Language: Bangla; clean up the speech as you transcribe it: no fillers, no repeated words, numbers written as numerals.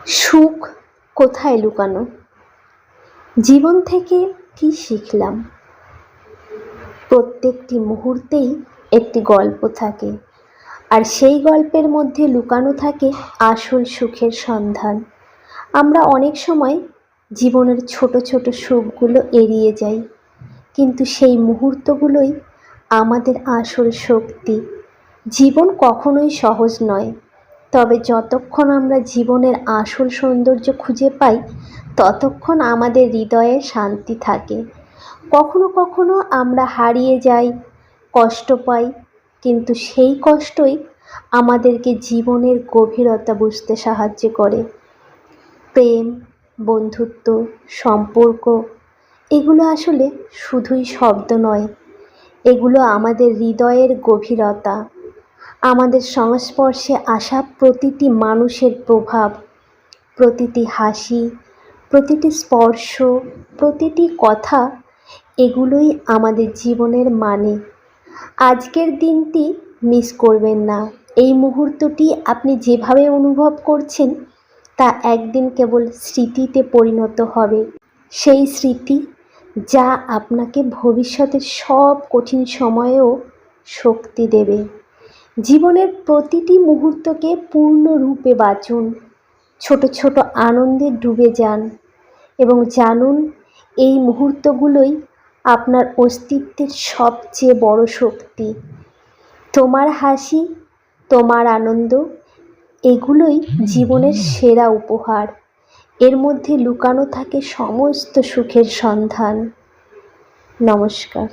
সুখ কোথায় লুকানো? জীবন থেকে কি শিখলাম? প্রত্যেকটি মুহূর্তেই একটি গল্প থাকে, আর সেই গল্পের মধ্যে লুকানো থাকে আসল সুখের সন্ধান। আমরা অনেক সময় জীবনের ছোট ছোট সুখগুলো এড়িয়ে যাই, কিন্তু সেই মুহূর্তগুলোই আমাদের আসল শক্তি। জীবন কখনোই সহজ নয়, তবে যতক্ষণ আমরা জীবনের আসল সৌন্দর্য খুঁজে পাই, ততক্ষণ আমাদের হৃদয়ে শান্তি থাকে। কখনো কখনো আমরা হারিয়ে যাই, কষ্ট পাই, কিন্তু সেই কষ্টই আমাদেরকে জীবনের গভীরতা বুঝতে সাহায্য করে। প্রেম, বন্ধুত্ব, সম্পর্ক এগুলো আসলে শুধুই শব্দ নয়, এগুলো আমাদের হৃদয়ের গভীরতা। আমাদের সংস্পর্শে আসা প্রতিটি মানুষের প্রভাব, প্রতিটি হাসি, প্রতিটি স্পর্শ, প্রতিটি কথা, এগুলোই আমাদের জীবনের মানে। আজকের দিনটি মিস করবেন না। এই মুহূর্তটি আপনি যেভাবে অনুভব করছেন, তা একদিন কেবল স্মৃতিতে পরিণত হবে। সেই স্মৃতি যা আপনাকে ভবিষ্যতের সব কঠিন সময়েও শক্তি দেবে। জীবনের প্রতিটি মুহূর্তকে পূর্ণরূপে বাঁচুন, ছোট ছোট আনন্দে ডুবে যান এবং জানুন, এই মুহূর্তগুলোই আপনার অস্তিত্বের সবচেয়ে বড় শক্তি। তোমার হাসি, তোমার আনন্দ, এগুলোই জীবনের সেরা উপহার। এর মধ্যে লুকানো থাকে সমস্ত সুখের সন্ধান। নমস্কার।